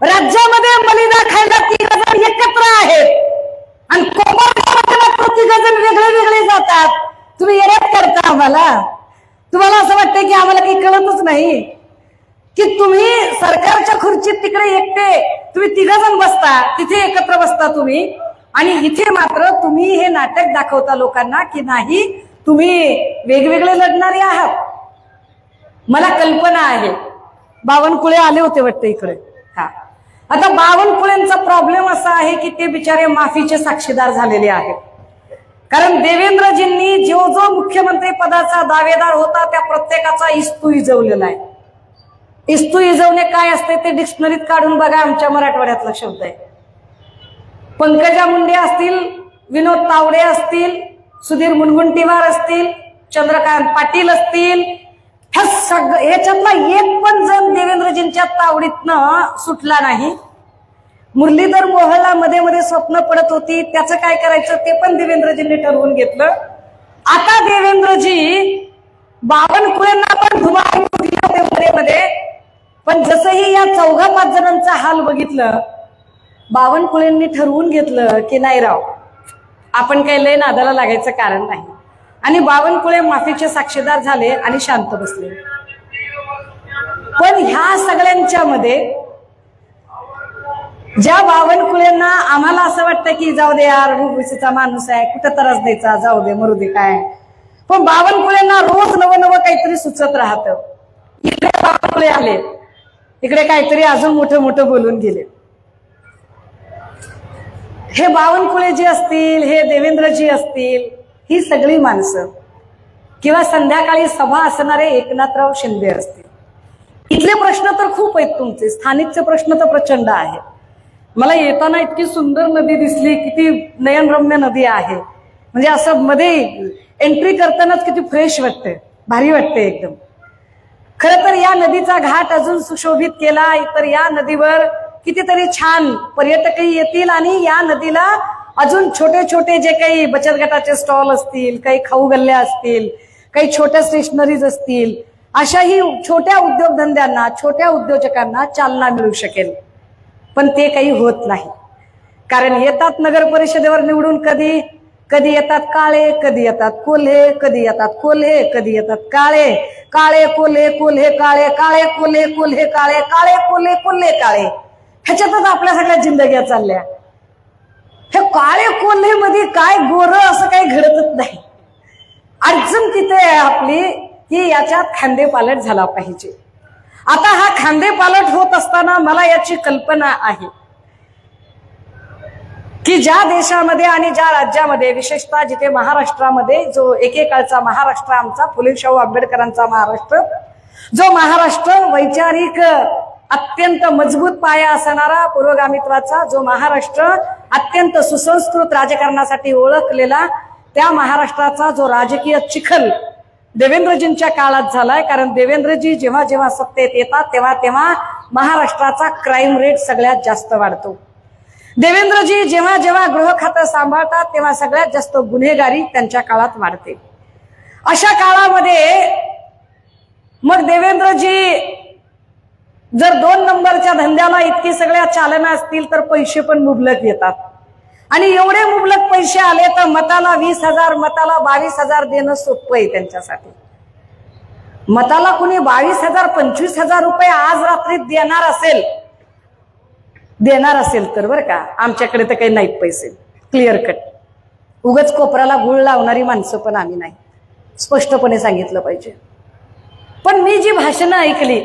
राज्यामध्ये मलिदा खायला 3 जण एकत्र आहेत आणि कोकणात 3 जण वेगळे वेगळे जातात. तुम्ही येण्यात करता आम्हाला. तुम्हाला असं वाटतं की आम्हाला काही कळतच नाही की तुम्ही सरकारच्या खुर्चीत तिकडे एकटे तुम्ही 3 जण बसता, तिथे एकत्र बसता तुम्ही, आणि इथे मात्र तुम्ही हे नाटक दाखवता लोकांना की नाही तुम्ही वेगवेगळे लढणारे आहात. मला कल्पना आहे बावनकुळे आले होते वाटतं इकडे. हा, आता बावनकुळेंचा प्रॉब्लेम असा आहे की ते बिचारे माफीचे साक्षीदार झालेले आहेत. कारण देवेंद्रजींनी जो जो मुख्यमंत्री पदाचा दावेदार होता त्या प्रत्येकाचा इस्तू इजवलेला आहे. इस्तू इजवणे काय असते ते डिक्शनरीत काढून बघा, आमच्या मराठवाड्यातला शब्द आहे. पंकजा मुंडे असतील, विनोद तावडे असतील, सुधीर मुनगंटीवार असतील, चंद्रकांत पाटील असतील, ह्याच्यातला एक पण जण देवेंद्रजींच्या तावडीतनं सुटला नाही. मुरलीधर मोहल्ला मध्ये मध्ये स्वप्न पडत होती, त्याचं काय करायचं ते पण देवेंद्रजींनी ठरवून घेतलं. आता देवेंद्रजी बावनकुळेंना पण धुमाकूळ दिले होते मध्ये मध्ये, पण जसंही या 4-5 जणांचा हाल बघितलं, बावनकुळेंनी ठरवून घेतलं की नाही राव, आपण काही लय नादाला लागायचं कारण नाही. आणि बावनकुळे माफीचे साक्षीदार झाले आणि शांत बसले. पण ह्या सगळ्यांच्या मध्ये ज्या बावनकुळेंना आम्हाला असं वाटतं की जाऊ दे यार, रूपसीचा माणूस आहे, कुठं त्रास द्यायचा, जाऊ दे मरू दे काय, पण बावनकुळेंना रोज नवं नवं काहीतरी सुचत राहतं. इकडे बावनकुळे आले, इकडे काहीतरी अजून मोठं मोठं बोलून गेले. हे बावनकुळे जी असतील, हे देवेंद्रजी असतील, ही सगळी माणसं किंवा संध्याकाळी सभा असणारे एकनाथराव शिंदे असतील, इथले प्रश्न तर खूप आहेत तुमचे, स्थानिकचे प्रश्न तर प्रचंड आहेत. मला येताना इतकी सुंदर नदी दिसली, किती नयनरम्य नदी आहे, म्हणजे असं मध्ये एंट्री करतानाच किती फ्रेश वाटते, भारी वाटते एकदम. खरं तर या नदीचा घाट अजून सुशोभित केला तर या नदीवर कितीतरी छान पर्यटकही येतील आणि या नदीला अजून छोटे छोटे जे काही बचत गटाचे स्टॉल असतील, काही खाऊ गल्ल्या असतील, काही छोट्या स्टेशनरीज असतील, अशाही छोट्या उद्योगधंद्यांना, छोट्या उद्योजकांना चालना मिळू शकेल. पण ते काही होत नाही. कारण येतात नगर परिषदेवर निवडून, कधी कधी येतात काळे, कधी येतात कोल्हे, कधी येतात कोल्हे, कधी येतात काळे, काळे कोल्हे, कोल्हे काळे, काळे कोल्हे, कोल्हे काळे, काळे कोल्हे, कोल्हे काळे, ह्याच्यातच आपल्या सगळ्या जिंदग्या चालल्या. हे काळे कोल्हे मध्ये काय गोर असं काही घडतच नाही. अडचण तिथे आहे आपली की याच्यात खांदेपालट झाला पाहिजे. आता हा खांदेपालट होत असताना मला याची कल्पना आहे की ज्या देशामध्ये आणि ज्या राज्यामध्ये, विशेषतः जिथे महाराष्ट्रामध्ये, जो एकेकाळचा महाराष्ट्र आमचा फुले शाहू आंबेडकरांचा महाराष्ट्र, जो महाराष्ट्र वैचारिक अत्यंत मजबूत पाया असणारा, पुरोगामित्वाचा जो महाराष्ट्र, अत्यंत सुसंस्कृत राजकारणासाठी ओळखलेला, त्या महाराष्ट्राचा जो राजकीय चिखल देवेंद्रजींच्या काळात झालाय. कारण देवेंद्रजी जेव्हा जेव्हा सत्तेत येतात तेव्हा तेव्हा महाराष्ट्राचा क्राईम रेट सगळ्यात जास्त वाढतो. देवेंद्रजी जेव्हा जेव्हा गृह खातं सांभाळतात तेव्हा सगळ्यात जास्त गुन्हेगारी त्यांच्या काळात वाढते. अशा काळामध्ये मग देवेंद्रजी जर 2 नंबरच्या धंद्याला इतकी सगळ्या चालना असतील तर पैसे पण मुबलक येतात. आणि एवढे मुबलक पैसे आले तर मताला 20,000, मताला 22,000 देणं सोपं आहे त्यांच्यासाठी. मताला कुणी 22,000, 25,000 रुपये आज रात्रीत देणार असेल तर बरं का, आमच्याकडे तर काही नाहीत पैसे, क्लिअर कट. उगाच कोपराला गुळ लावणारी माणसं पण आम्ही नाही, स्पष्टपणे सांगितलं पाहिजे. पण मी जी भाषणं ऐकली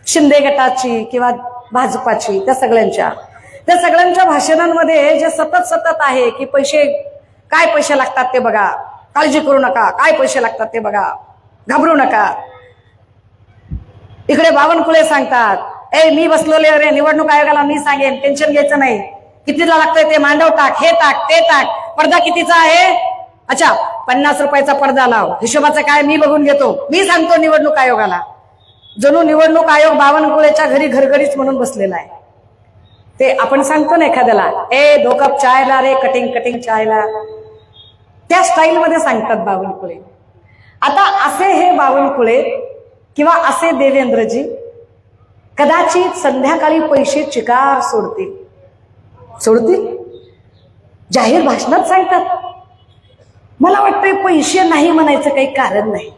शिंदे गटाची किंवा भाजपाची, त्या सगळ्यांच्या भाषणांमध्ये जे सतत आहे की पैसे, काय पैसे लागतात ते बघा, काळजी करू नका, काय पैसे लागतात ते बघा, घाबरू नका. इकडे बावनकुळे सांगतात, मी बसलोले रे, निवडणूक आयोगाला मी सांगेन, टेन्शन घ्यायचं नाही, कितीला लागतंय ते मांडव टाक, हे टाक, ते टाक, पडदा कितीचा आहे, अच्छा 50 रुपयाचा पडदा लाव, हिशोबाचं काय मी बघून घेतो, मी सांगतो निवडणूक आयोगाला. जणू निवडणूक आयोग बावनकुळेच्या घरी घरघरीच म्हणून बसलेला आहे. ते आपण सांगतो ना एखाद्याला, 2 कप चाय ला रे, कटिंग चायला, त्या स्टाईल मध्ये सांगतात बावनकुळे. आता असे हे बावनकुळे किंवा असे देवेंद्रजी कदाचित संध्याकाळी पैसे चिकार सोडतील जाहीर भाषणात सांगतात. मला वाटतंय पैसे नाही म्हणायचं काही कारण नाही,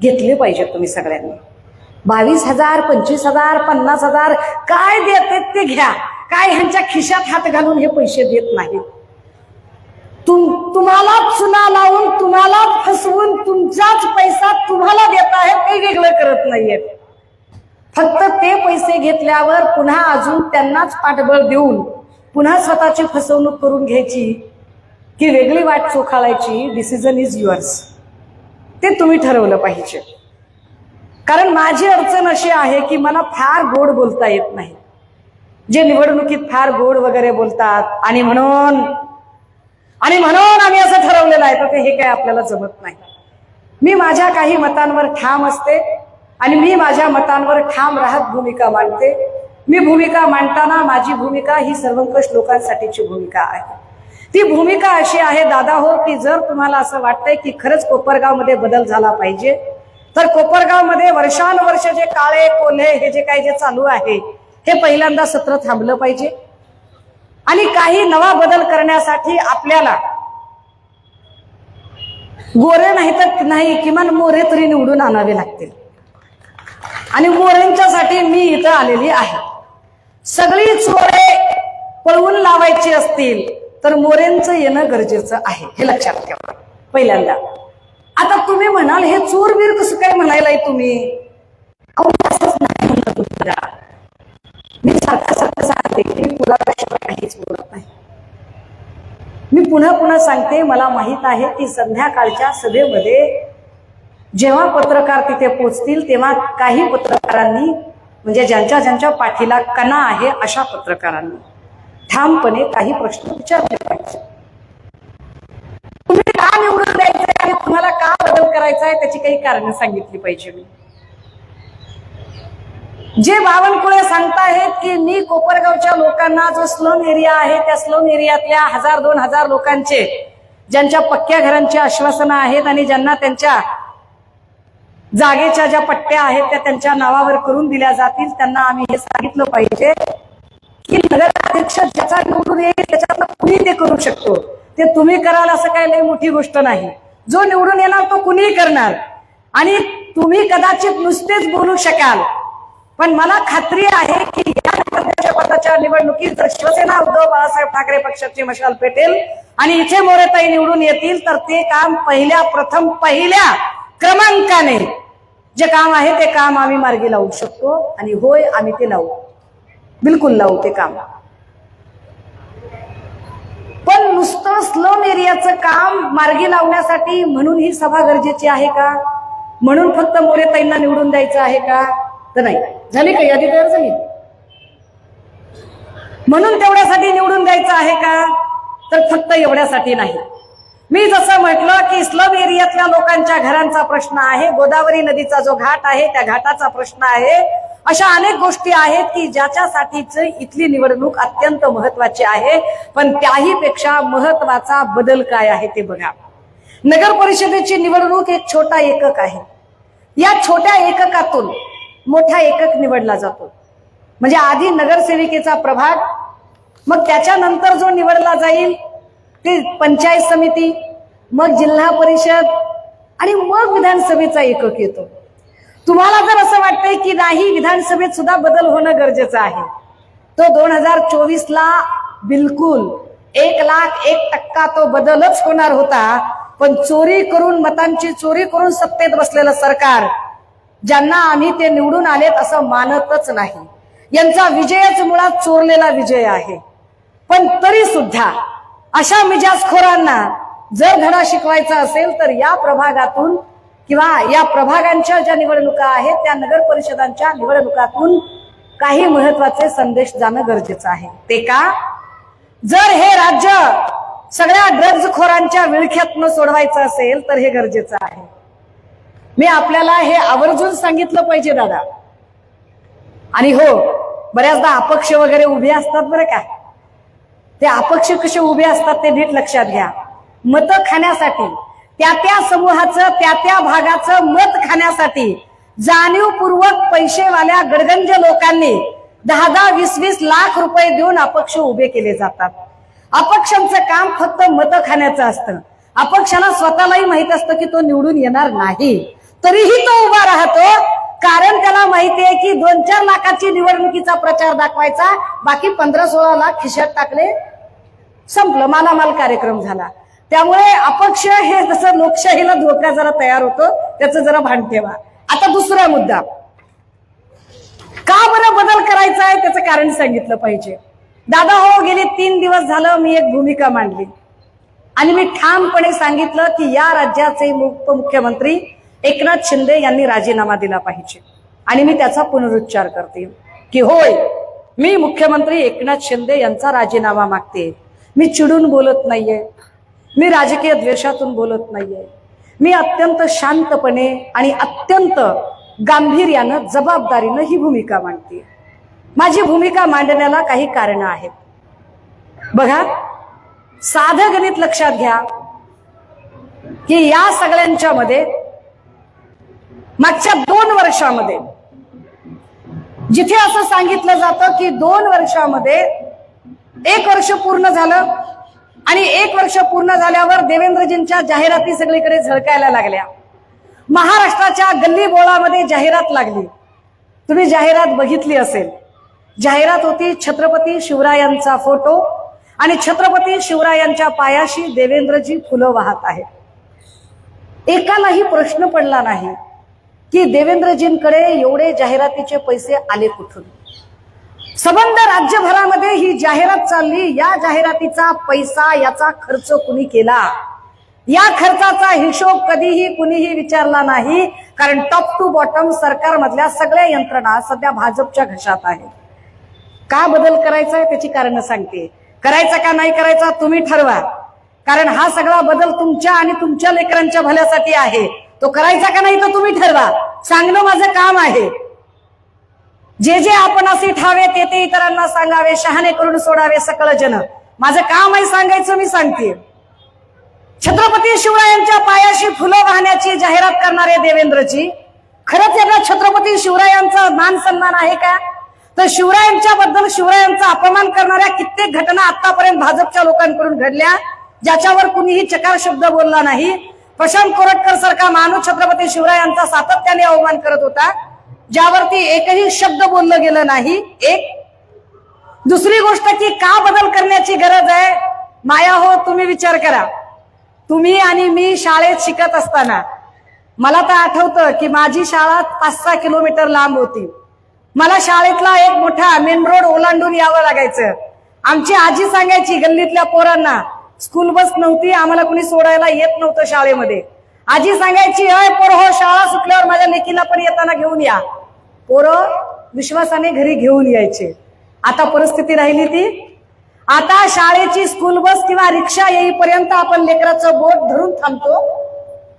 घेतले पाहिजे तुम्ही सगळ्यांनी. 22,000 25,000 50,000 काय देतात ते घ्या, काय ह्यांच्या खिशात हात घालून हे पैसे देत नाहीत. तुम्हाला चुना लावून तुम्हाला फसवून तुमचाच पैसा तुम्हाला देत आहे, काही वेगळं करत नाहीये. फक्त ते पैसे घेतल्यावर पुन्हा अजून त्यांनाच पाठबळ देऊन पुन्हा स्वतःची फसवणूक करून घ्यायची की वेगळी वाट चोखाळायची, डिसिजन इज युअर्स. ते तुम्ही ठरवलं पाहिजे. कारण माझी अडचण अशी आहे की मला फार गोड बोलता येत नाही. जे निवडणुकीत फार गोड वगैरे बोलतात आणि म्हणून आम्ही असं ठरवलेलं आहे, तर हे काय आपल्याला जमत नाही. मी माझ्या काही मतांवर ठाम असते आणि मी माझ्या मतांवर ठाम राहत भूमिका मांडते. मी भूमिका मांडताना माझी भूमिका ही सर्वंकष लोकांसाठीची भूमिका आहे. ती भूमिका अशी आहे दादा हो, की जर तुम्हाला असं वाटतंय की खरंच कोपरगावमध्ये बदल झाला पाहिजे, तर कोपरगावमध्ये वर्षानुवर्ष जे काळे कोल्हे हे जे काही जे चालू आहे हे पहिल्यांदा सत्र थांबलं पाहिजे आणि काही नवा बदल करण्यासाठी आपल्याला गोरे नाही तर नाही किमान मोरे तरी निवडून आणावे लागतील. आणि मोरेंच्यासाठी मी इथं आलेली आहे. सगळी चोरे पळवून लावायची असतील तर मोरेंचं येणं गरजेचं आहे, हे लक्षात ठेवा पहिल्यांदा. आता तुम्ही म्हणाल हे चोरवीर कसं काय म्हणायलाय तुम्ही? असंच नाही म्हणलं तुम्हाला. मी सारखं सांगते की मी मुलापेक्षा काहीच बोलत नाही. मी पुन्हा सांगते, मला माहित आहे की संध्याकाळच्या सभेमध्ये जेव्हा पत्रकार तिथे पोचतील तेव्हा काही पत्रकारांनी, म्हणजे ज्यांच्या पाठीला कणा आहे अशा पत्रकारांनी ठामपणे काही प्रश्न विचारले पाहिजे. तुम्ही का निवडून द्यायचंय आणि तुम्हाला का बदल करायचा आहे त्याची काही कारणं सांगितली पाहिजे. मी जे बावनकुळे सांगतायत की मी कोपरगावच्या लोकांना, जो स्लम एरिया आहे त्या स्लम एरियातल्या 1000-2000 लोकांचे ज्यांच्या पक्क्या घरांची आश्वासनं आहेत आणि ज्यांना त्यांच्या जागेच्या ज्या पट्ट्या आहेत त्या त्यांच्या नावावर करून दिल्या जातील, त्यांना आम्ही हे सांगितलं पाहिजे की नगराध्यक्ष ज्याचा निवडून येईल त्याच्यातलं कुणी ते करू शकतो. ते तुम्ही कराल असं काय लई मोठी गोष्ट नाही. जो निवडून येणार तो कुणीही करणार आणि तुम्ही कदाचित नुसतेच बोलू शकाल, पण मला खात्री आहे की या नगराध्यक्षपदाच्या निवडणुकीत जर शिवसेना उद्धव बाळासाहेब ठाकरे पक्षाची मशाल पेटेल आणि इथे मोरेताई निवडून येतील तर ते काम पहिल्या क्रमांकाने जे काम आहे ते काम आम्ही मार्गी लावू शकतो. आणि होय, आम्ही ते लावू, बिलकुल लावू ते काम. पण नुसतं स्लम एरियाचं काम मार्गी लावण्यासाठी म्हणून ही सभा गरजेची आहे का? म्हणून फक्त मोरेताईंना निवडून द्यायचं आहे का? तर नाही. झाली का यादी तयार झाली? म्हणून तेवढ्यासाठी निवडून द्यायचं आहे का? तर फक्त एवढ्यासाठी नाही. मी जसं म्हटलं की स्लम एरियातल्या लोकांच्या घरांचा प्रश्न आहे, गोदावरी नदीचा जो घाट आहे त्या घाटाचा प्रश्न आहे, अशा अनेक गोष्टी आहेत की ज्याच्यासाठीच इथली निवडणूक अत्यंत महत्वाची आहे. पण त्याही पेक्षा महत्वाचा बदल काय आहे ते बघा. नगर परिषदेची निवडणूक एक छोटा एकक आहे. या छोट्या एककातून मोठा एकक निवडला जातो. म्हणजे आधी नगरसेविकेचा प्रभाग, मग त्याच्यानंतर जो निवडला जाईल ते पंचायत समिती, मग जिल्हा परिषद आणि मग विधानसभेचा एकक येतो. तुम्हाला जर असं वाटतंय की नाही विधानसभेत सुद्धा बदल होणं गरजेचं आहे, तो 2024ला बिलकुल 1,01% तो बदलच होणार होता. पण चोरी करून, मतांची चोरी करून सत्तेत बसलेलं सरकार, ज्यांना आम्ही ते निवडून आलेत असं मानतच नाही, यांचा विजयच मुळात चोरलेला विजय आहे. पण तरी सुद्धा अशा मिजाजखोरांना जर धडा शिकवायचा असेल तर या प्रभागातून किंवा या प्रभागांच्या ज्या निवडणुका आहेत त्या नगर परिषदांच्या निवडणुकातून काही महत्वाचे संदेश जाणं गरजेचं आहे. ते का? जर हे राज्य सगळ्या ड्रग्जखोरांच्या विळख्यातनं सोडवायचं असेल तर हे गरजेचं आहे. मी आपल्याला हे आवर्जून सांगितलं पाहिजे दादा. आणि हो, बऱ्याचदा अपक्ष वगैरे उभे असतात बरं का. ते अपक्ष कसे उभे असतात ते नीट लक्षात घ्या. मत खाण्यासाठी, त्या समूहाचं त्या भागाचं मत खाण्यासाठी जाणीवपूर्वक पैसेवाल्या गडगंज लोकांनी 10-10, 20-20 लाख रुपये देऊन अपक्ष उभे केले जातात. अपक्षांचं काम फक्त मतं खाण्याचं असतं. अपक्षाला स्वतःलाही माहित असतं की तो निवडून येणार नाही, तरीही तो उभा राहतो. कारण त्याला माहिती आहे की 2-4 लाखाची निवडणुकीचा प्रचार दाखवायचा, बाकी 15-16 लाख खिशात टाकले, संपलं, मालामाल कार्यक्रम झाला. त्यामुळे अपक्ष हे जसं लोकशाहीला धोका जरा तयार होतो, त्याचं जरा भान ठेवा. आता दुसरा मुद्दा, का बरं बदल करायचा आहे त्याचं कारण सांगितलं पाहिजे. दादा हो, गेले 3 दिवस झालं मी एक भूमिका मांडली आणि मी ठामपणे सांगितलं की या राज्याचे उपमुख्यमंत्री एकनाथ शिंदे यांनी राजीनामा दिला पाहिजे. आणि मी त्याचा पुनरुच्चार करते की होय, मी मुख्यमंत्री एकनाथ शिंदे यांचा राजीनामा मागते. मी चिडून बोलत नाहीये, मी राजकीय द्वेषातून बोलत नाहीये. मी अत्यंत शांतपणे आणि अत्यंत गांभीर्यानं, जबाबदारीनं ही भूमिका मांडते. माझी भूमिका मांडण्याला काही कारणं आहेत. बघा, साधं गणित लक्षात घ्या की या सगळ्यांच्या मध्ये मागच्या 2 वर्षामध्ये जिथे असं सांगितलं जातं की 2 वर्षामध्ये 1 वर्ष पूर्ण झालं आणि 1 वर्ष पूर्ण झाल्यावर देवेंद्रजींच्या जाहिराती सगळीकडे झळकायला लागल्या. महाराष्ट्राच्या गल्ली बोळामध्ये जाहिरात लागली. तुम्ही जाहिरात बघितली असेल. जाहिरात होती छत्रपती शिवरायांचा फोटो आणि छत्रपती शिवरायांच्या पायाशी देवेंद्रजी फुलं वाहत आहेत. एकालाही प्रश्न पडला नाही की देवेंद्रजींकडे एवढे जाहिरातीचे पैसे आले कुठून. संबंध राज्यभरामध्ये ही जाहिरात चालली. या जाहिरातीचा पैसा, याचा खर्च कुणी केला, या खर्चाचा हिशोब कधीही कुणीही विचारला नाही. कारण टॉप टू बॉटम सरकारमधल्या सगळ्या यंत्रणा सध्या भाजपच्या घशात आहेत. का बदल करायचा आहे त्याची कारणं सांगते. करायचा का नाही करायचा तुम्ही ठरवा. कारण हा सगळा बदल तुमच्या आणि तुमच्या लेकरांच्या भल्यासाठी आहे. तो करायचा का नाही तो तुम्ही ठरवा. सांगणं माझं काम आहे. जे जे आपण असे ठावे ते ते इतरांना सांगावे, शहाणे करून सोडावे सकळ जन. माझं काम आहे सांगायचं, मी सांगते. छत्रपती शिवरायांच्या पायाशी फुलं वाहण्याची जाहिरात करणारे देवेंद्रजी खरंच यांना छत्रपती शिवरायांचा मान सन्मान आहे का? तर शिवरायांच्या बद्दल, शिवरायांचा अपमान करणाऱ्या कित्येक घटना आतापर्यंत भाजपच्या लोकांकडून घडल्या, ज्याच्यावर कुणीही चकार शब्द बोलला नाही. प्रशांत कोरटकर सारखा माणूस छत्रपती शिवरायांचा सातत्याने अवमान करत होता, ज्यावरती एकही शब्द बोललं गेलं नाही. दुसरी गोष्ट की का बदल करण्याची गरज आहे. माया हो, तुम्ही विचार करा. तुम्ही आणि मी शाळेत शिकत असताना मला तर आठवतं की माझी शाळा 5-6 किलोमीटर लांब होती. मला शाळेतला एक मोठा मेन रोड ओलांडून यावं लागायचं. आमची आजी सांगायची गल्लीतल्या पोरांना, स्कूल बस नव्हती, आम्हाला कुणी सोडायला येत नव्हतं शाळेमध्ये. आजी सांगायची, अय पोर हो, शाळा सुटल्यावर माझ्या लेकीला पण येताना घेऊन या. पोरं विश्वासाने घरी घेऊन यायचे. आता परिस्थिती राहिली ती, आता शाळेची स्कूल बस किंवा रिक्षा येईपर्यंत आपण लेकराचं बोट धरून थांबतो.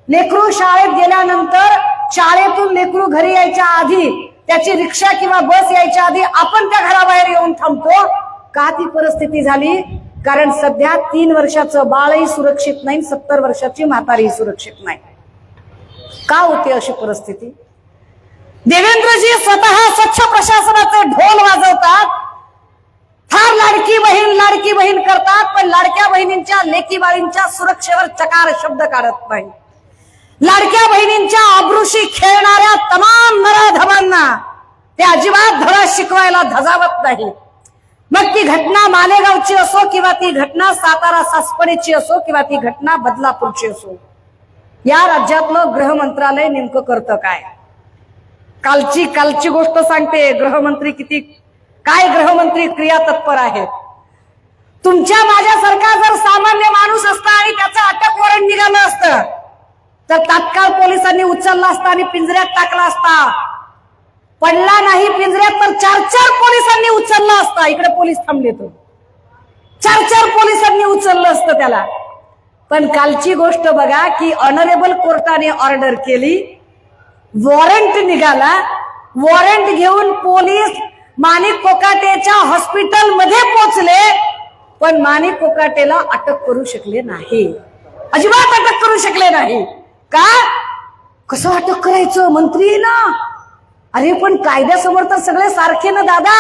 लेकरू शाळेत गेल्यानंतर, शाळेतून लेकरू घरी यायच्या आधी, त्याची रिक्षा किंवा बस यायच्या आधी आपण त्या घराबाहेर येऊन थांबतो. का ती परिस्थिती झाली? कारण सध्या 3 वर्षाचं बाळही सुरक्षित नाही, 70 वर्षाची म्हातारीही सुरक्षित नाही. का होती अशी परिस्थिती? देवेंद्रजी स्वतः स्वच्छ प्रशासनाचे ढोल वाजवतात, फार लाडकी बहीण करतात, पण लाडक्या बहिणींच्या, लेकी बाळींच्या सुरक्षेवर चकार शब्द काढत नाही. लाडक्या बहिणींच्या आबरूशी खेळणाऱ्या तमाम नराधमांना ते अजिबात धडा शिकवायला धजावत नाही. मग ती घटना मालेगावची असो किंवा ती घटना सातारा सासपडेची असो किंवा ती घटना बदलापूरची असो, या राज्यातलं गृह मंत्रालय नेमकं करतं काय? कालची गोष्ट सांगते. गृहमंत्री काय गृहमंत्री क्रियातत्पर आहेत. तुमच्या माझ्यासारखा जर सामान्य माणूस असता आणि त्याचं अटक वॉरंट निघालं असतं तर तात्काळ पोलिसांनी उचलला असता आणि पिंजऱ्यात टाकला असता. पडला नाही पिंजऱ्यात तर 4-4 पोलिसांनी उचलला असता. इकडे पोलीस थांबले तो 4-4 पोलिसांनी उचललं असतं त्याला. पण कालची गोष्ट बघा की ऑनरेबल कोर्टाने ऑर्डर केली, वॉरंट निघाला, वॉरंट घेऊन पोलीस माणिक कोकाटेच्या हॉस्पिटल मध्ये पोहोचले, पण माणिक कोकाटेला अटक करू शकले नाही. अजिबात अटक करू शकले नाही. का? कसं अटक करायचं? मंत्री ना. अरे पण कायद्यासमोर तर सगळे सारखे ना दादा.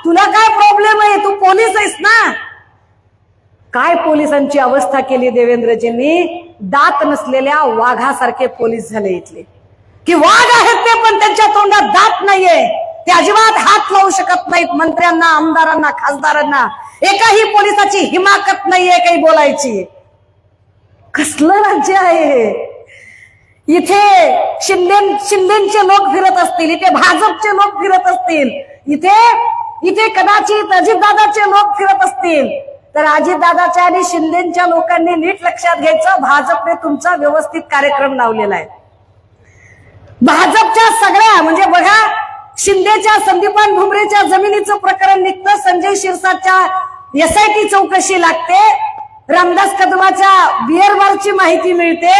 तुला काय प्रॉब्लेम आहे? तू पोलीस आहेस ना. काय पोलिसांची अवस्था केली देवेंद्रजींनी? दात नसलेल्या वाघासारखे पोलीस झाले इथले, की वाघ आहेत ते पण त्यांच्या तोंडात दात नाहीये. ते अजिबात हात लावू शकत नाहीत मंत्र्यांना, आमदारांना, खासदारांना. एकाही पोलिसाची हिमाकत नाहीये काही बोलायची. कसलं राज्य आहे? इथे शिंदेचे लोक फिरत असतील, इथे भाजपचे लोक फिरत असतील, इथे कदाचित अजितदादाचे लोक फिरत असतील. तर अजितदादाच्या आणि शिंदेच्या लोकांनी नीट लक्षात घ्यायचं, भाजपने तुमचा व्यवस्थित कार्यक्रम लावलेला आहे. भाजपच्या सगळ्या म्हणजे बघा, शिंदेच्या संदीपान भुमरेच्या जमिनीचं प्रकरण निघतं, संजय शिरसाटच्या SIT चौकशी लागते, रामदास कदमाच्या बिअर बारची माहिती मिळते,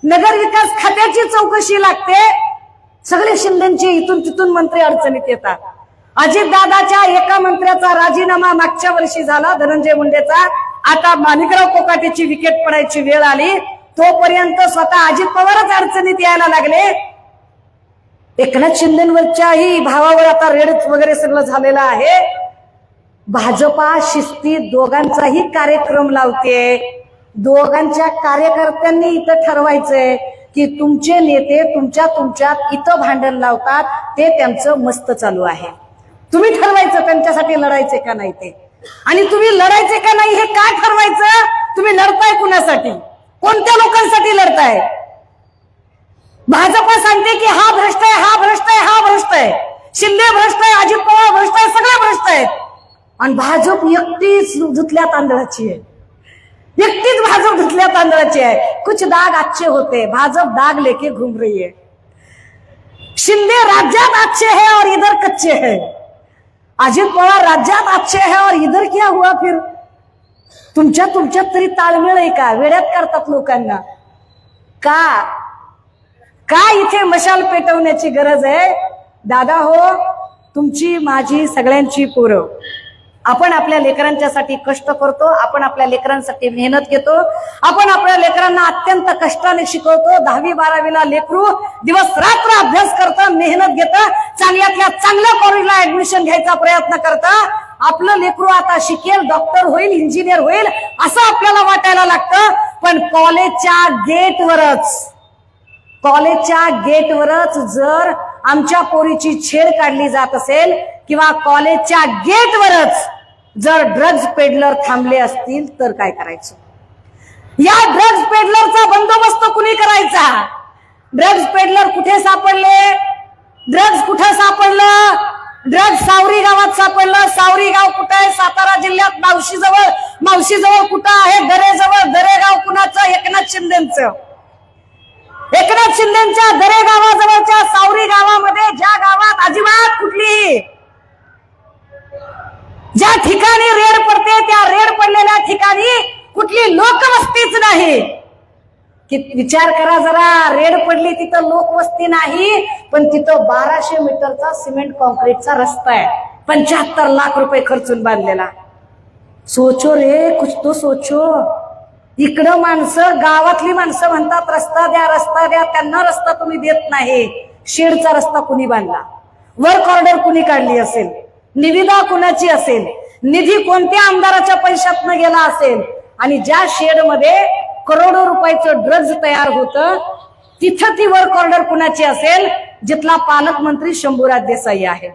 नगर विकास खात्याची चौकशी लागते. सगळे शिंदेचे इथून तिथून मंत्री अडचणीत येतात. अजितदादाच्या एका मंत्र्याचा राजीनामा मागच्या वर्षी झाला, धनंजय मुंडेचा. आता माणिकराव कोकाटेची विकेट पडायची वेळ आली, तोपर्यंत स्वतः अजित पवारच अडचणीत यायला लागले. एकनाथ शिंदेवरच्याही भावावर आता रेड वगैरे सगळं झालेलं आहे. भाजपा शिस्तीत दोघांचाही कार्यक्रम लावते. दोघांच्या कार्यकर्त्यांनी इथं ठरवायचंय की तुमचे नेते तुमच्यात इथं भांडण लावतात, ते त्यांचं मस्त चालू आहे. तुम्ही ठरवायचं त्यांच्यासाठी लढायचे का नाही ते. आणि तुम्ही लढायचे का नाही हे काय ठरवायचं? तुम्ही लढताय कुणासाठी? कोणत्या लोकांसाठी लढताय? भाजप सांगते की हा भ्रष्ट आहे, हा भ्रष्ट आहे, हा भ्रष्ट आहे, शिंदे भ्रष्ट आहे, अजित पवार भ्रष्ट आहे, सगळे भ्रष्ट आहेत. आणि भाजप एकटीच धुतल्या तांदळाची आहे. एकटीच भाजप धुतल्या तांदळाची आहे. कुछ दाग अच्छे होते, भाजप दाग लेके घूम रही है. शिंदे राज्यात अच्छे है और इधर कच्चे है. अजित पवार राज्यात अच्छे है और इधर क्या हुआ फिर? तुमच्यात तरी ताळमेळ आहे का? वेड्यात करतात लोकांना का इथे मशाल पेटवण्याची गरज आहे? दादा हो, तुमची माझी सगळ्यांची पोरं. आपण आपल्या लेकरांच्यासाठी कष्ट करतो, आपण आपल्या लेकरांसाठी मेहनत घेतो, आपण आपल्या लेकरांना अत्यंत कष्टाने शिकवतो. 10वी 12वीला लेकरू दिवस रात्र अभ्यास करतं, मेहनत घेतं, चांगल्यातल्या चांगल्या कॉलेजला ऍडमिशन घ्यायचा प्रयत्न करतं. आपलं लेकरू आता शिकेल, डॉक्टर होईल, इंजिनियर होईल असं आपल्याला वाटायला लागतं. पण कॉलेजच्या गेटवरच जर आमच्या पोरीची छेड काढली जात असेल, किंवा कॉलेजच्या गेटवरच जर ड्रग्ज पेडलर थांबले असतील, तर काय करायचं? या ड्रग्ज पेडलरचा बंदोबस्त कुणी करायचा? ड्रग्ज पेडलर कुठे सापडले? ड्रग्ज कुठे सापडलं? ड्रग्ज सावरी गावात सापडलं. सावरी गाव कुठे आहे? सातारा जिल्ह्यात मावशीजवळ कुठं आहे? दरेजवळ. दरेगाव कुणाचं? एकनाथ शिंदेचं. एकनाथ शिंदेच्या दरे गावाजवळच्या सावरी गावामध्ये, ज्या गावात अजिबात कुठलीही, ज्या ठिकाणी रेड पडते त्या रेड पडलेल्या ठिकाणी कुठली लोकवस्तीच नाही. की विचार करा जरा, रेड पडली तिथं लोकवस्ती नाही, पण तिथं 1200 मीटरचा सिमेंट कॉन्क्रीटचा रस्ता आहे, 75 लाख रुपये खर्चून बांधलेला. सोचो रे, कुछ तो सोचो. इकडं माणसं, गावातली माणसं म्हणतात रस्ता द्या, रस्ता द्या. त्यांना रस्ता तुम्ही देत नाही. शेडचा रस्ता कुणी बांधला? वर्क ऑर्डर कुणी काढली असेल? निविदा कुणाची असेल? निधी कोणत्या आमदाराच्या पैशातनं गेला असेल? आणि ज्या शेडमध्ये करोडो रुपयाचं ड्रग्ज तयार होतं, तिथं ती वर्क ऑर्डर कुणाची असेल? जिथला पालकमंत्री शंभूराज देसाई आहे.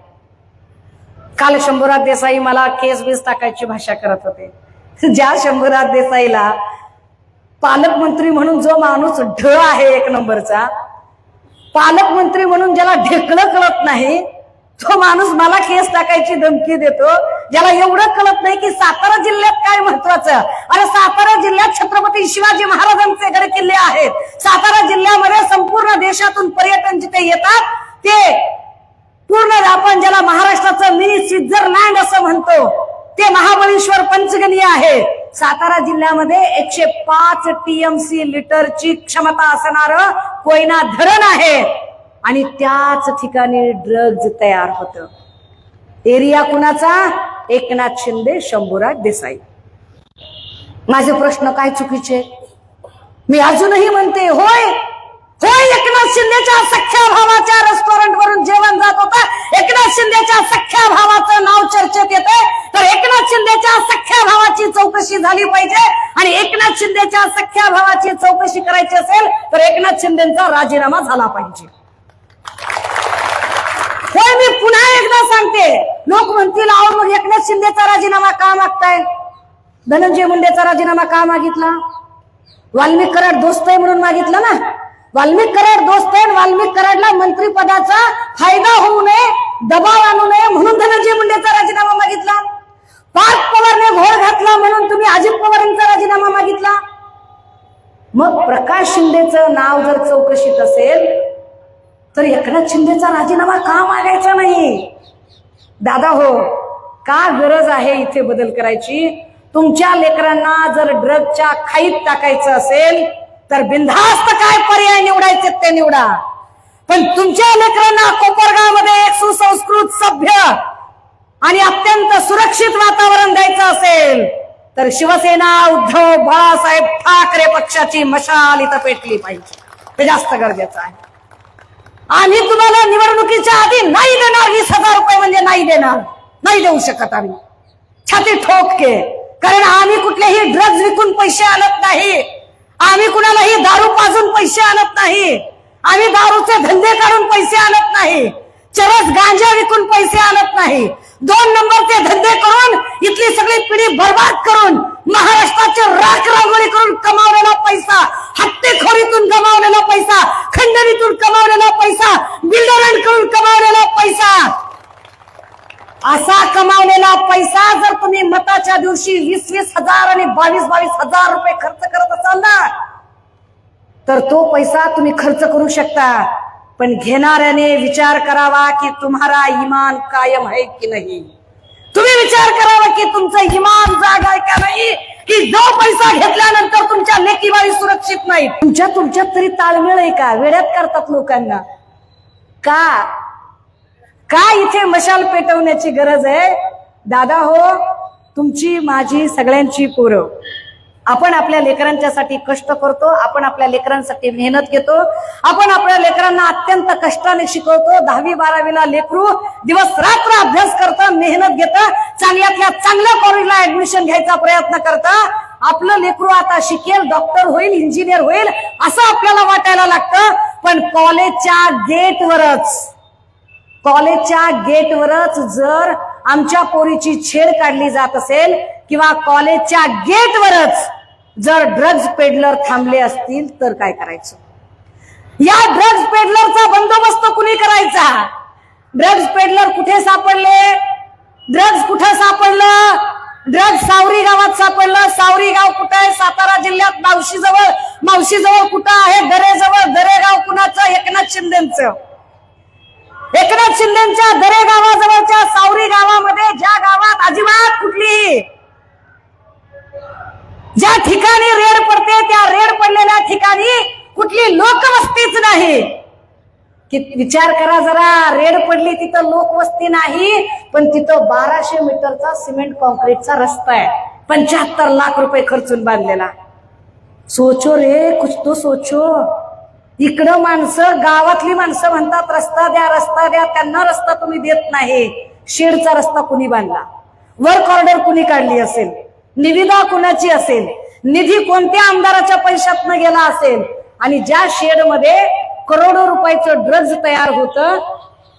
काल शंभूराज देसाई मला केस बीस टाकायची भाषा करत होते. ज्या शंभूराज देसाईला पालकमंत्री म्हणून जो माणूस ढ आहे, 1 नंबरचा पालकमंत्री म्हणून ज्याला ढेकळं कळत नाही, तो माणूस मला केस टाकायची धमकी देतो. ज्याला एवढं कळत नाही की सातारा जिल्ह्यात काय महत्वाचं. अरे सातारा जिल्ह्यात छत्रपती शिवाजी महाराजांचे गड किल्ले आहेत. सातारा जिल्ह्यामध्ये संपूर्ण देशातून पर्यटन जिथे येतात, ते पूर्ण आपण ज्याला महाराष्ट्राचं मिनी स्वित्झर्लंड असं म्हणतो, ते महाबळेश्वर पंचगणी आहे. सातारा जिल्ह्यामध्ये 105 TMC लिटरची क्षमता असणारं कोयना धरण आहे. आणि त्याच ठिकाणी ड्रग्ज तयार होतं. एरिया कुणाचा? एकनाथ शिंदे, शंभूराज देसाई. माझे प्रश्न काय चुकीचे? मी अजूनही म्हणते, होय होय, एकनाथ शिंदेच्या सख्या भावाच्या रेस्टॉरंट वरून जेवण जात होतं, एकनाथ शिंदेच्या सख्या भावाचं नाव चर्चेत येते, तर एकनाथ शिंदेच्या सख्या भावाची चौकशी झाली पाहिजे. आणि एकनाथ शिंदेच्या सख्या भावाची चौकशी करायची असेल तर एकनाथ शिंदेचा राजीनामा झाला पाहिजे. होय, मी पुन्हा एकदा सांगते, लोक म्हणतील अहो मग एकनाथ शिंदेचा राजीनामा का मागताय? धनंजय मुंडेचा राजीनामा का मागितला? वाल्मिक कराड दोस्त आहे म्हणून मागितला ना. वाल्मिक कराड दोस्त आहे, वाल्मिक कराडला मंत्रिपदाचा फायदा होऊ नये, दबाव आणू नये म्हणून धनंजय मुंडेचा राजीनामा मागितला. पार्थ पवारने घोळ घातला म्हणून तुम्ही अजित पवारांचा राजीनामा मागितला. मग प्रकाश शिंदेचं नाव जर चौकशीत असेल तर एकनाथ शिंदेचा राजीनामा का मागायचा नाही? दादा हो, का गरज आहे इथे बदल करायची? तुमच्या लेकरांना जर ड्रगच्या खाईत टाकायचं असेल तर बिनधास्त काय पर्याय निवडायचे ते निवडा. पण तुमच्या लेकरांना कोपरगावमध्ये एक सुसंस्कृत, सभ्य आणि अत्यंत सुरक्षित वातावरण द्यायचं असेल तर शिवसेना, उद्धव बाळासाहेब ठाकरे पक्षाची मशाल इथं पेटली पाहिजे. हे जास्त गरजेचं आहे. आम्ही तुम्हाला निवडणुकीच्या आधी नाही देणार 20,000 रुपये, म्हणजे नाही देणार, नाही देऊ शकत आम्ही छाती ठोके. कारण आम्ही कुठलेही ड्रग्ज विकून पैसे आणत नाही, आम्ही कुणालाही दारू पाजून पैसे आणत नाही, आम्ही दारूचे धंदे काढून पैसे आणत नाही, चरस गांजा विकून पैसे आणत नाही. 2 नंबरचे धंदे करून इथली सगळी पिढी बर्बाद करून महाराष्ट्राचे राख रांगोळी करून कमावलेला पैसा, हत्तेखोरीतून कमावलेला पैसा, खंडणीतून कमावलेला पैसा, बिल्डरांकडून कमावलेला पैसा, असा कमावलेला पैसा जर तुम्ही मताच्या दिवशी 20-20 हजार आणि 22-22 हजार रुपये खर्च करत असाल ना, तर तो पैसा तुम्ही खर्च करू शकता. पण घेणाऱ्याने विचार करावा की तुम्हारा ईमान कायम है की नाही. तुम्ही विचार करावा की तुमचं ईमान जाग आहे का नाही, की जो पैसा घेतल्यानंतर तुमच्या लेकीबाळी सुरक्षित नाही. तुमच्यात तरी ताळमेळ आहे का? वेड्यात करतात लोकांना. का इथे मशाल पेटवण्याची गरज आहे? दादा हो, तुमची, माझी, सगळ्यांची पोरं, आपण आपल्या लेकरांच्यासाठी कष्ट करतो, आपण आपल्या लेकरांसाठी मेहनत घेतो, आपण आपल्या लेकरांना अत्यंत कष्टाने शिकवतो. 10वी-12वीला लेकरू दिवस रात्र अभ्यास करतं, मेहनत घेतं, चांगल्यातल्या चांगल्या कॉलेजला ऍडमिशन घ्यायचा प्रयत्न करतं. आपलं लेकरू आता शिकेल, डॉक्टर होईल, इंजिनियर होईल असं आपल्याला वाटायला लागतं. पण कॉलेजच्या गेटवरच जर आमच्या पोरीची छेड काढली जात असेल किंवा कॉलेजच्या गेटवरच जर ड्रग्ज पेडलर थांबले असतील तर काय करायचं? या ड्रग्ज पेडलरचा बंदोबस्त कुणी करायचा? ड्रग्ज पेडलर कुठे सापडले? ड्रग्ज कुठे सापडलं? ड्रग्ज सावरी गावात सापडलं. सावरी गाव कुठे आहे? सातारा जिल्ह्यात मावशीजवळ. मावशीजवळ कुठं आहे? दरेजवळ. दरेगाव कुणाचं? एकनाथ शिंदेचं. एकनाथ शिंदेच्या दरे गावाजवळच्या सावरी गावामध्ये, ज्या गावात अजिबात कुठलीही, ज्या ठिकाणी रेड पडते त्या रेड पडलेल्या ठिकाणी कुठली लोकवस्तीच नाही. की विचार करा जरा, रेड पडली तिथं लोकवस्ती नाही, पण तिथं 1200 मीटरचा सिमेंट कॉन्क्रीटचा रस्ता आहे, 75 लाख रुपये खर्चून बांधलेला. सोचो रे, कुछ तो सोचो. इकडं माणसं, गावातली माणसं म्हणतात रस्ता द्या, रस्ता द्या. त्यांना रस्ता तुम्ही देत नाही. शेडचा रस्ता कुणी बांधला? वर्क ऑर्डर कुणी काढली असेल? निविदा कुणाची असेल? निधी कोणत्या आमदाराच्या पैशातनं गेला असेल? आणि ज्या शेडमध्ये करोडो रुपयाचं ड्रग्ज तयार होतं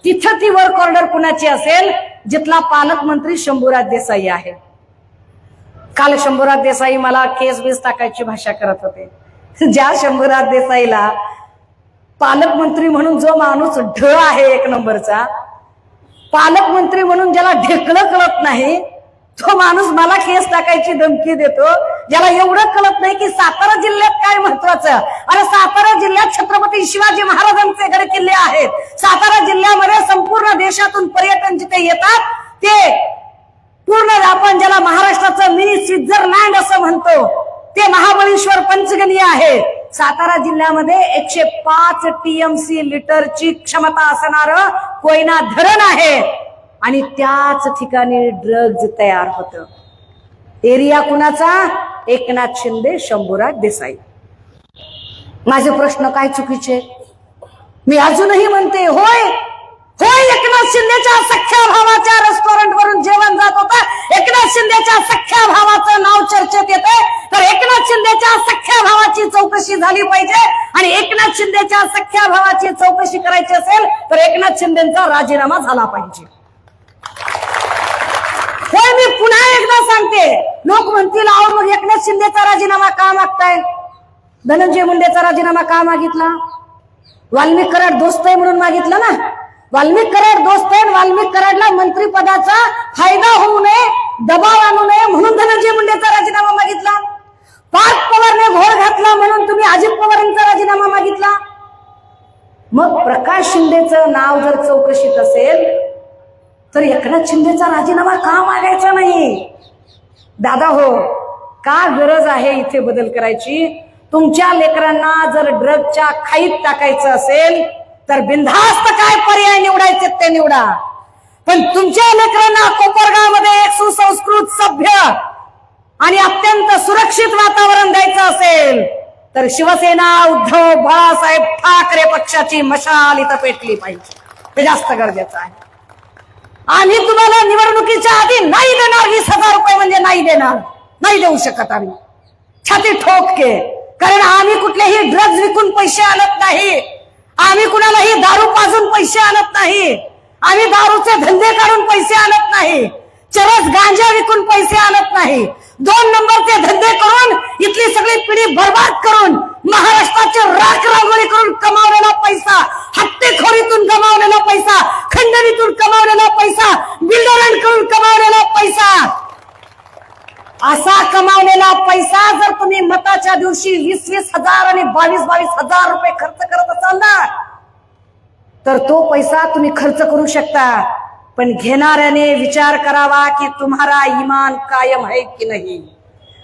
तिथं ती वर्क ऑर्डर कुणाची असेल? जिथला पालकमंत्री शंभूराज देसाई आहे. काल शंभूराज देसाई मला केस बीस टाकायची भाषा करत होते. ज्या शंभूराज देसाईला पालकमंत्री म्हणून जो माणूस ढ आहे, 1 नंबरचा पालकमंत्री म्हणून ज्याला ढेकळं कळत नाही, तो माणूस मला केस टाकायची धमकी देतो. ज्याला एवढं कळत नाही की सातारा जिल्ह्यात काय महत्वाचं. अरे सातारा जिल्ह्यात छत्रपती शिवाजी महाराजांचे गड किल्ले आहेत. सातारा जिल्ह्यामध्ये संपूर्ण देशातून पर्यटन जिथे येतात ते पूर्ण, आपण ज्याला महाराष्ट्राचं मिनी स्वित्झर्लंड असं म्हणतो, ते महाबळेश्वर पंचगणी आहे. सातारा जिल्ह्यामध्ये 105 TMC लिटरची क्षमता असणारं कोयना धरण आहे आणि त्याच ठिकाणी ड्रग्ज तयार होतं. एरिया कुणाचा? एकनाथ शिंदे, शंभूराज देसाई. माझे प्रश्न काय चुकीचे? मी अजूनही म्हणते, होय होय, एकनाथ शिंदेच्या सख्या भावाच्या रेस्टॉरंट वरून जेवण जात होतं, एकनाथ शिंदेच्या सख्या भावाचं नाव चर्चेत येते, तर एकनाथ शिंदेच्या सख्या भावाची चौकशी झाली पाहिजे. आणि एकनाथ शिंदेच्या सख्या भावाची चौकशी करायची असेल तर एकनाथ शिंदेचा राजीनामा झाला पाहिजे. होय, मी पुन्हा एकदा सांगते, लोक म्हणतील अहो मग एकनाथ शिंदेचा राजीनामा का मागताय? धनंजय मुंडेचा राजीनामा का मागितला? वाल्मिक कराड दोस्त आहे म्हणून मागितला ना. वाल्मिक कराड दोस्त आहे, वाल्मिक कराडला मंत्रिपदाचा फायदा होऊ नये, दबाव आणू नये म्हणून धनंजय मुंडेचा राजीनामा मागितला. पार्थ पवारने घोळ घातला म्हणून तुम्ही अजित पवारांचा राजीनामा मागितला. मग प्रकाश शिंदेचं नाव जर चौकशीत असेल तर एकनाथ शिंदेचा राजीनामा का मागायचा नाही? दादा हो, का गरज आहे इथे बदल करायची? तुमच्या लेकरांना जर ड्रगच्या खाईत टाकायचं असेल तर बिनधास्त काय पर्याय निवडायचे ते निवडा. पण तुमच्या लेकरांना कोपरगावमध्ये एक सुसंस्कृत, सभ्य आणि अत्यंत सुरक्षित वातावरण द्यायचं असेल तर शिवसेना, उद्धव बाळासाहेब ठाकरे पक्षाची मशाल इथं पेटली पाहिजे. हे जास्त गरजेचं आहे. आम्ही तुम्हाला निवडणुकीच्या आधी नाही देणार 20,000 रुपये, म्हणजे नाही देणार, नाही देऊ शकत आम्ही छाती ठोके. कारण आम्ही कुठलेही ड्रग्ज विकून पैसे आणत नाही, आम्ही कुणालाही दारू पाजून पैसे आणत नाही, आम्ही दारूचे धंदे काढून पैसे आणत नाही, चरस गांजा विकून पैसे आणत नाही. 2 नंबरचे धंदे करून इथली सगळी पिढी बर्बाद करून महाराष्ट्राचे राख रांगोळी करून कमावलेला पैसा, हत्तेखोरीतून कमावलेला पैसा, खंडणीतून कमावलेला पैसा, बिल्डरांकडून कमावलेला पैसा, असा कमावलेला पैसा जर तुम्ही मताच्या दिवशी 20,000 आणि 22,000 रुपये खर्च करत असाल ना, तर तो पैसा तुम्ही खर्च करू शकता. पण घेणाऱ्याने विचार करावा की तुम्हारा ईमान कायम है की नहीं.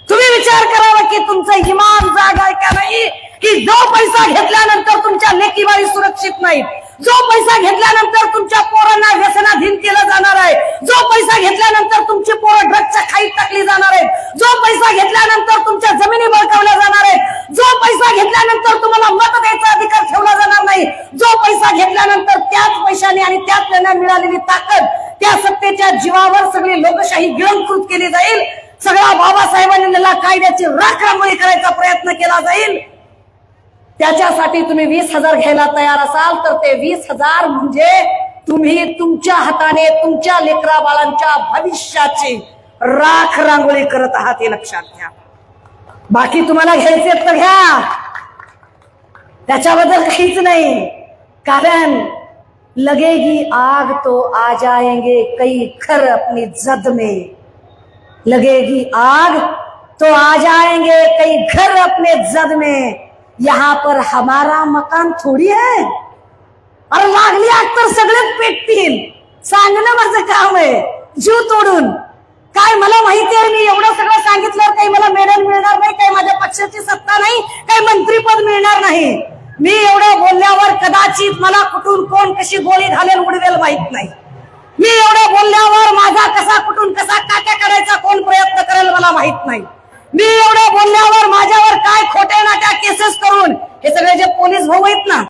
तुम्ही विचार करावा की तुमचं ईमान जाग आहे का नाही. की जो पैसा घेतल्यानंतर तुमच्या लेकीबाळी सुरक्षित नाहीत, जो पैसा घेतल्यानंतर तुमच्या पोरांना व्यसनाधीन केलं जाणार आहे, जो पैसा घेतल्यानंतर तुमची पोरं ड्रग्जच्या खाईत टाकली जाणार आहेत, जो पैसा घेतल्यानंतर तुमच्या जमिनी बळकावल्या जाणार आहेत, जो पैसा घेतल्यानंतर तुम्हाला मत द्यायचा अधिकार ठेवला जाणार नाही, जो पैसा घेतल्यानंतर त्याच पैशाने आणि त्याच त्यांना मिळालेली ताकद त्या सत्तेच्या जीवावर सगळी लोकशाही गिळंकृत केली जाईल. सगळा बाबासाहेबांनी कायद्याची राख रांगोळी करायचा प्रयत्न केला जाईल. त्याच्यासाठी तुम्ही 20,000 घ्यायला तयार असाल तर ते 20,000 म्हणजे तुम्ही तुमच्या हाताने तुमच्या लेकरा बाळांच्या भविष्याची राख रांगोळी करत आहात, हे लक्षात घ्या. बाकी तुम्हाला घ्यायचे तर घ्या, त्याच्याबद्दल काहीच नाही. कारण लगेगी आग तो आ जाएंगे कई घर अपनी जद में, लगेगी आग तो आ जाएंगे कई घर अपने जद में, यहाँ पर हमारा मकान थोडी आहे. अरे लागली आग तर सगळेच पेटतील. सांगणं माझं काम आहे, जीव तोडून. काय मला माहिती आहे, मी एवढं सगळं सांगितलं काही मला मेडल मिळणार नाही, काही माझ्या पक्षाची सत्ता नाही, काही मंत्रीपद मिळणार नाही. मी एवढं बोलल्यावर कदाचित मला कुठून कोण कशी गोळी घालेल उडवेल माहित नाही. मी एवढं बोलल्यावर